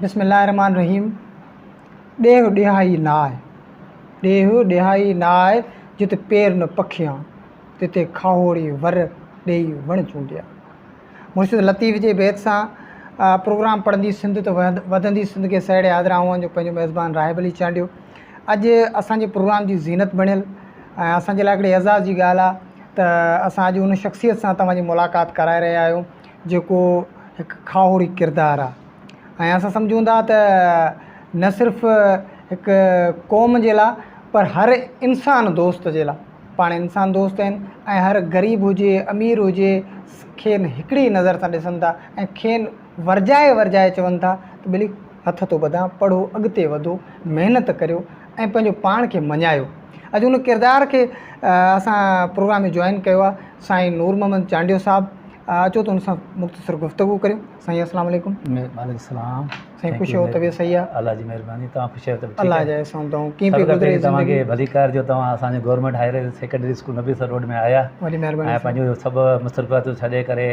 बिस्मिल्लाहिर्रहमानिर्रहीम। ॾेह ॾेहाई ना आहे, ॾेह ॾेहाई ना आहे, जिते पेर न पखियां तिते खाहोड़ी वर ॾेई वण चूंडिया। मुर्शिद लतीफ़ जे बैत सां प्रोग्राम पढ़ंदी सिंध त वधंदी सिंध खे साइड आदरा हुअण जो पंहिंजो मेज़बान राहिब अली चांडियो। अॼु असांजे प्रोग्राम जी ज़ीनत बणियल ऐं असांजे लाइ हिकिड़ी एज़ाज़ जी ॻाल्हि आहे त असां अॼु उन शख़्सियत सां तव्हांजी मुलाक़ात कराए रहिया आहियूं जेको हिकु खाहोड़ी किरदारु आहे। ऐं असां सम्झूं था त न सिर्फ़ु हिकु क़ौम जे लाइ पर हर इंसान दोस्त जे लाइ, पाण इंसान दोस्त आहिनि ऐं हर ग़रीब हुजे अमीर हुजे खेनि हिकिड़ी नज़र सां ॾिसनि था ऐं खेनि वरजाए चवनि था त भली हथ थो ॿधां, पढ़ो, अॻिते वधो, महिनत करियो ऐं पंहिंजो पाण खे मञायो। अॼु उन किरदार खे असां प्रोग्राम में जॉइन कयो आहे साईं नूर मोहम्मद चांडियो साहिबु। अचो त हुन सां मुख़्तसर गुफ़्तगू करियूं। साईं अस्सलाम वालेकुम। वालेकुम सलाम। साईं ख़ुशि हो, तबियत सही आहे? अल्लाह जी महिरबानी। तव्हां ख़ुशि आहियो? अल्लाह जा एहसान अथऊं। कीअं पियो गुज़रे तव्हांखे भली कार जो तव्हां असांजे government higher secondary school Nabisar road में आया, वॾी महिरबानी ऐं पंहिंजो सभु मुसरफ़ातूं छॾे करे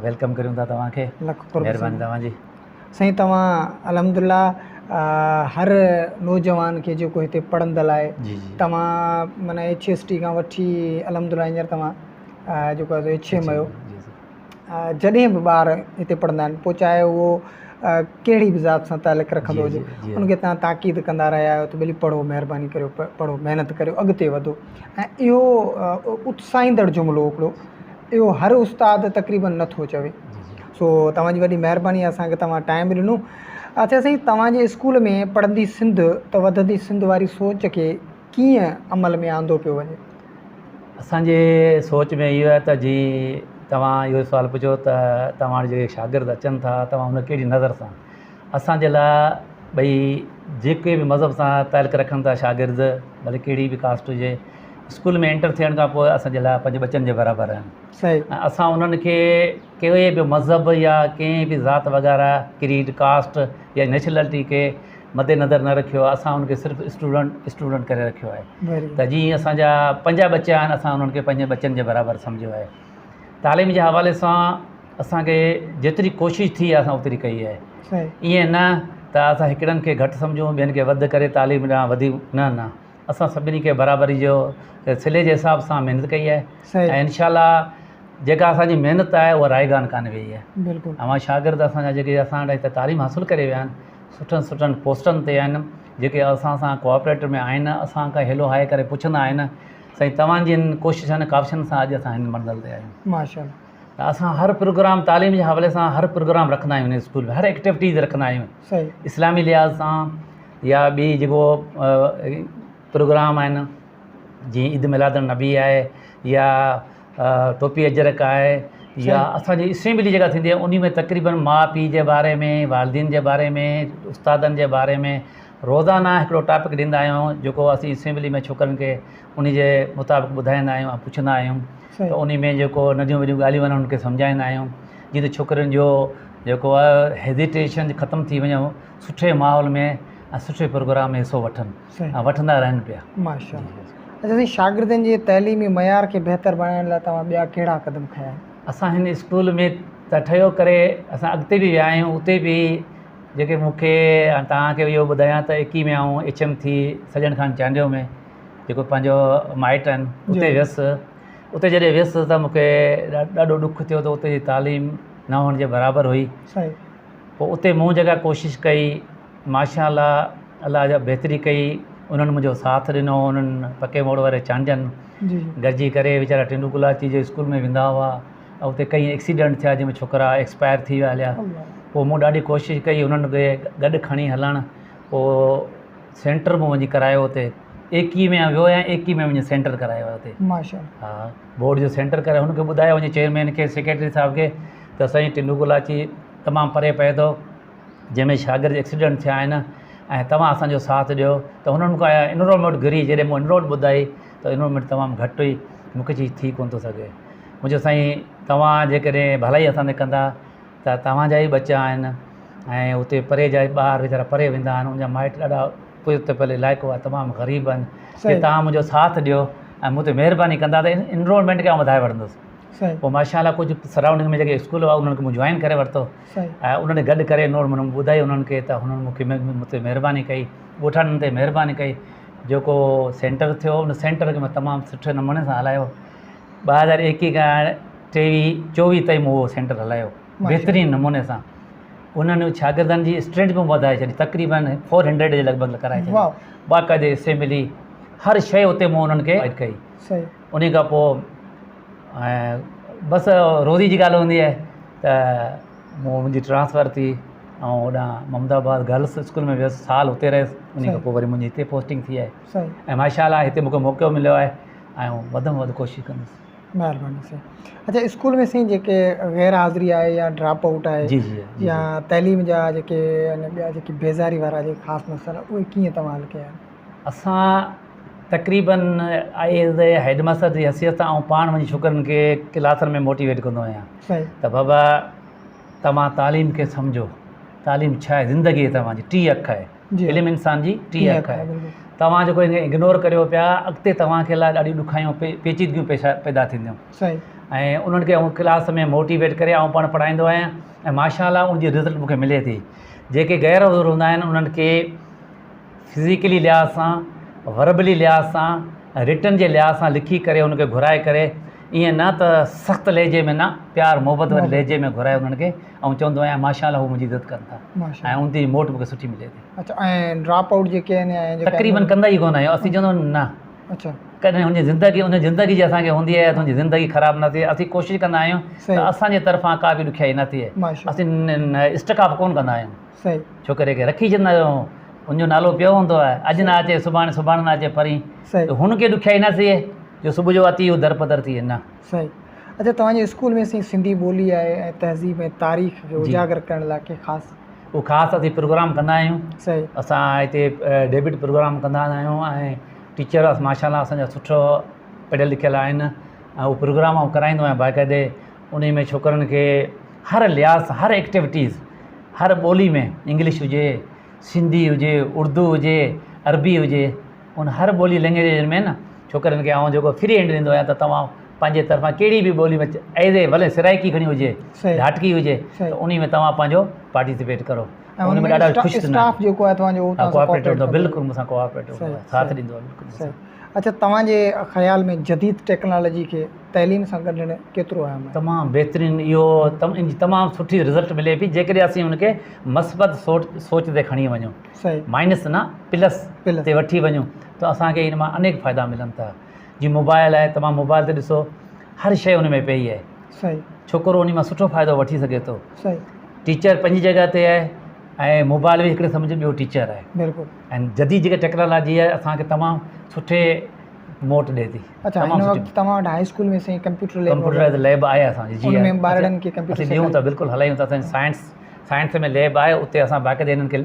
वेलकम करियूं था तव्हांखे। लख महिरबानी तव्हांजी। साईं तव्हां अल्हम्दुलिल्लाह हर नौजवान खे जेको हिते पढ़ंदड़ आहे, तव्हां माना HST खां वठी अल्हम्दुलिल्लाह हींअर तव्हां जेको आहे HM आहियो। जॾहिं बि ॿार हिते पढ़ंदा आहिनि, पोइ चाहे उहो कहिड़ी बि ज़ात सां तालुक़ु रखंदो हुजे, उनखे तव्हां ताक़ीद कंदा रहिया आहियो त भली पढ़ो, महिरबानी करियो, पढ़ो, महिनत करियो, अॻिते वधो। ऐं इहो उत्साहींदड़ जुमिलो हिकिड़ो, इहो हर उस्ताद तक़रीबन नथो चवे। सो तव्हांजी वॾी महिरबानी आहे असांखे तव्हां टाइम ॾिनो। अच्छा साईं, तव्हांजे स्कूल में पढ़ंदी सिंध त वधंदी सिंध वारी सोच खे कीअं अमल में आंदो पियो वञे? असांजे सोच में इहो आहे त जी तव्हां इहो सुवालु पुछो त तव्हां जेके शागिर्द अचनि था तव्हां हुन कहिड़ी नज़र सां, असांजे लाइ भई जेके बि मज़हब सां तालुक़ु रखनि था शागिर्द, भले कहिड़ी बि कास्ट हुजे, स्कूल में एंटर थियण खां पोइ असांजे लाइ पंहिंजे बचनि जे बराबरि आहिनि। सही। ऐं असां उन्हनि खे कहिड़े बि मज़हब या कंहिं बि ज़ात वग़ैरह, क्रीड, कास्ट या नेशनलिटी खे मद्देनज़र न रखियो आहे। असां उनखे सिर्फ़ु स्टूडेंट करे रखियो आहे। त जीअं असांजा 5 बच्चा आहिनि, असां उन्हनि खे पंहिंजे बच्चनि जे बराबरि सम्झियो आहे। तालीम जे हवाले सां असांखे जेतिरी कोशिशि थी आहे असां ओतिरी कई आहे। ईअं न त असां हिकिड़नि खे घटि सम्झूं, ॿियनि खे वधि करे तालीम ॾांहुं वधी न, असां सभिनी खे बराबरी जो सिले जे हिसाब सां महिनत कई आहे। ऐं इंशाअल्लाह जेका असांजी महिनत आहे उहा रायगान कान वेई आहे। बिल्कुलु। अवां शागिर्द असांजा जेके असां वटि हिते तालीम हासिलु करे विया आहिनि, सुठनि पोस्टनि ते आहिनि, जेके असां सां कोऑपरेटिव में आहिनि, असां खां हेलो हाए करे पुछंदा आहिनि साईं तव्हांजी कोशिशनि काविशनि सां अॼु असां हिन मंज़िल ते आहियूं। माशाअल्लाह। त असां हर प्रोग्राम तालीम जे हवाले सां हर प्रोग्राम रखंदा आहियूं, स्कूल में हर एक्टिविटीज़ रखंदा आहियूं। सही। इस्लामी लिहाज़ सां या ॿी जेको प्रोग्राम आहिनि, जीअं ईद मिलादुन नबी आहे या टोपी अजरक आहे, या असांजी असेंबली जेका थींदी आहे उन में तक़रीबन माउ पीउ जे बारे में, वालिदीन जे बारे में, उस्तादनि जे बारे में रोज़ाना हिकिड़ो टॉपिक ॾींदा आहियूं, जेको असीं असेंबली में छोकिरनि खे उन जे मुताबिक़ ॿुधाईंदा आहियूं ऐं पुछंदा आहियूं। त उन में जेको नंढियूं वॾियूं ॻाल्हियूं आहिनि उनखे सम्झाईंदा आहियूं, जीअं त छोकिरियुनि जो जेको आहे हेजिटेशन ख़तमु थी वञे, सुठे माहौल में ऐं सुठे प्रोग्राम में हिसो वठनि ऐं वठंदा रहनि पिया। माशाअल्लाह। अच्छा साईं, शागिर्दनि जे तइलीमी मयार खे बहितर बणाइण लाइ तव्हां ॿिया कहिड़ा क़दम खयां आहिनि? असां हिन स्कूल में त ठहियो करे असां अॻिते बि विया आहियूं। उते बि जेके मूंखे तव्हांखे इहो ॿुधायां त 21 में आऊं HM थी सजन खान चांडियो में, जेको पंहिंजो माइट आहिनि, उते वियुसि। उते जॾहिं वियुसि त मूंखे ॾाढो ॾुखु थियो त उते जी तालीम न हुअण जे बराबरि हुई। पोइ उते मूं जॻह कोशिशि कई, माशाअल्लाह अल्लाह जा बहितरी कई, उन्हनि मुंहिंजो साथ ॾिनो। उन्हनि पके मोड़ वारे चांडियनि गॾिजी करे वीचारा टिंडू गुलाची जे स्कूल में वेंदा हुआ ऐं उते कई एक्सीडेंट थिया जंहिंमें छोकिरा एक्सपायर थी विया हलिया। पोइ मूं ॾाढी कोशिशि कई उन्हनि खे गॾु खणी हलणु। पोइ सेंटर मूं वञी करायो उते 21 में वियो आहियां, 21 में वञी सेंटर करायो आहे उते। माशाअल्लाह। हा, बोर्ड जो सेंटर करे हुनखे ॿुधायो वञे चेयरमैन खे, सेक्रेटरी साहिब खे त साईं टिंडू गुलाची तमामु परे पए थो, जंहिंमें शागिर्द एक्सीडेंट थिया आहिनि ऐं तव्हां असांजो साथ ॾियो। त हुननि खां इनरोलमेंट घुरी, जॾहिं मूं इनरोल ॿुधाई त इनरोलमेंट तमामु घटि हुई, मूंखे चई थी कोन थो सघे। मुंहिंजो साईं तव्हां जेकॾहिं भलाई असांखे कंदा त तव्हांजा ई बच्चा आहिनि ऐं उते परे जा ॿार वीचारा परे वेंदा आहिनि, उनजा माइट ॾाढा पुठिते पहले इलाइक़ो आहे, तमामु ग़रीब आहिनि, कि तव्हां मुंहिंजो साथ ॾियो ऐं मूं ते महिरबानी कंदा त इनरोलमेंट खे आउं वधाए वठंदुसि। सही पोइ माशाल्लाह कुझु सराउंडिंग में जेके स्कूल हुआ उन्हनि खे मूं जॉइन करे वरितो सही ऐं उन्हनि गॾु करे माना ॿुधाई उन्हनि खे त हुननि मूंखे मूं ते महिरबानी कई, ॻोठाणनि ते महिरबानी कई। जेको सेंटर थियो उन सेंटर खे मां तमामु सुठे नमूने सां हलायो। 2021 खां 24 ताईं मूं उहो सेंटर हलायो बहितरीनु नमूने सां। उन्हनि शागिर्दनि जी स्ट्रेंथ बि वधाए छॾी, तक़रीबन 400 जे लॻभॻि कराए छॾी। वाह बाक़ाइदे असेंबली हर शइ उते मूं उन्हनि खे गाइड कई। सही उन खां पोइ ऐं बसि रोज़ी जी ॻाल्हि हूंदी आहे त मुंहिंजी ट्रांसफ़र थी ऐं होॾां अहमदाबाद गर्ल्स स्कूल में वियुसि, साल हुते रहियुसि। उन खां पोइ वरी मुंहिंजी हिते पोस्टिंग थी आहे सही ऐं माशाल्लाह हिते मूंखे मौक़ो मिलियो आहे ऐं वधि में वधि कोशिशि कंदुसि। महिरबानी साईं। अच्छा स्कूल में साईं जेके गैर हाज़िरी आहे या ड्रॉप आउट आहे जी जी या तइलीम जा जेके ॿिया जेके बेज़ारी वारा जेके ख़ासि मसइला उहे कीअं तव्हां हल कया? असां तक़रीबन एज़ ए हेडमास्टर जी हैसियत सां ऐं पाण मुंहिंजी छोकिरनि खे क्लासनि में मोटिवेट कंदो आहियां सही त बाबा तव्हां तालीम खे सम्झो। तालीम छा आहे? ज़िंदगी तव्हांजी 3 अख आहे। जी इल्मु इंसान जी 3 अख आहे। बिल्कुलु तव्हां जेको हिन इग्नोर करियो पिया, अॻिते तव्हांखे लाइ ॾाढी ॾुखाइयूं पेचीदगियूं पैदा थींदियूं। सही ऐं उन्हनि खे क्लास में मोटिवेट करे ऐं पाण पढ़ाईंदो आहियां ऐं माशाल्लाह उनजी रिज़ल्ट मूंखे मिले थी। जेके गैर हाज़िर हूंदा आहिनि उन्हनि खे फिज़िकली लिहाज़ सां, वर्बली लिहाज़ सां, रिटन जे लिहाज़ सां लिखी करे उनखे घुराए करे ईअं न त सख़्तु लहजे में न, प्यार मोहबत वारे लहजे में घुराए उन्हनि खे ऐं चवंदो आहियां माशाल्लाह हू मुंहिंजी इज़त कनि था ऐं उनजी मोट मूंखे सुठी मिले थी। अच्छा ऐं ड्रॉप आउट जेके आहिनि तक़रीबन कंदा ई कोन आहियूं। असीं चवंदा आहियूं न, अच्छा कॾहिं हुनजी ज़िंदगी जी असांखे हूंदी आहे त हुनजी ज़िंदगी ख़राबु न थिए। असीं कोशिशि कंदा आहियूं त असांजे तरफ़ां का बि ॾुखियाई न थिए। असीं इस्टकाफ़ कोन कंदा आहियूं। सही छोकिरे खे रखी छॾींदा आहियूं, उनजो नालो पियो हूंदो आहे, अॼु न अचे सुभाणे, सुभाणे न अचे परीं, सही त हुनखे ॾुखियाई न थिए जो सुबुह जो अती दर पदर थिए न। सही। अच्छा तव्हांजे स्कूल में सिंधी ॿोली आहे ऐं तहज़ीब ऐं तारीख़ खे उजागर करण लाइ के ख़ासि उहो ख़ासि असीं प्रोग्राम कंदा आहियूं। सही असां हिते डेबिट प्रोग्राम कंदा आहियूं ऐं टीचर माशाल्लाह असांजा सुठो पढ़ियल लिखियल आहिनि ऐं उहो प्रोग्राम आउं कराईंदो आहियां बाक़ाइदे। उन में छोकिरनि खे हर लिहाज़ सां, हर एक्टिविटीज़, हर ॿोली में, इंग्लिश हुजे, सिंधी हुजे, उर्दू हुजे, अरबी हुजे, उन हर ॿोली लैंग्वेज में न छोकिरनि खे आउं जेको फ्री हैंड ॾींदो आहियां त तव्हां पंहिंजे तरफ़ां कहिड़ी बि ॿोली में एज़ ए भले सिराइकी खणी हुजे, ढाटकी हुजे, त उन में तव्हां पंहिंजो पार्टिसिपेट करो। उन में ॾाढा ख़ुशि स्टाफ जेको आहे तव्हांजो कोऑपरेट हूंदो, बिल्कुलु मूंसां कोऑपरेट हूंदो, साथ ॾींदो आहे बिल्कुलु। अच्छा तव्हांजे ख़्याल में जदीद टेक्नोलॉजी खे तइलीम सां गॾु केतिरो अहम आहे? तमामु बहितरीनु, इहो तमामु सुठी रिज़ल्ट मिले पई जेकॾहिं असीं हुनखे मस्बत सोच ते खणी वञूं, सही माइनस न प्लस ते वठी वञूं त असांखे इन मां अनेक फ़ाइदा मिलनि था। जीअं मोबाइल आहे, तव्हां मोबाइल ते ॾिसो हर शइ हुन में पई आहे। सही छोकिरो उन मां सुठो फ़ाइदो वठी सघे थो। सही टीचर पंहिंजी जॻह ते आहे ऐं मोबाइल बि हिकिड़े सम्झ ॿियो टीचर आहे। बिल्कुलु। ऐं जदीद जेका टेक्नोलॉजी आहे असांखे तमामु सुठे मोट ॾिए थी। अच्छा हिन वक़्तु तव्हां वटि हाई स्कूल में साईं कंप्यूटर लैब आहे असांजी? जी में ॿारनि खे कंप्यूटर ॾियूं था, बिल्कुलु हलायूं था। असांजी साइंस में लैब आहे, उते असां बाक़ाइदे हिननि खे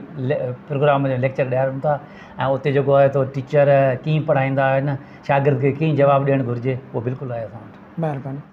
प्रोग्राम में लेक्चर ॾियारूं था ऐं उते जेको आहे तो टीचर कीअं पढ़ाईंदा आहिनि, शागिर्द खे कीअं जवाबु ॾियणु घुरिजे, उहो बिल्कुलु आहे असां वटि। महिरबानी।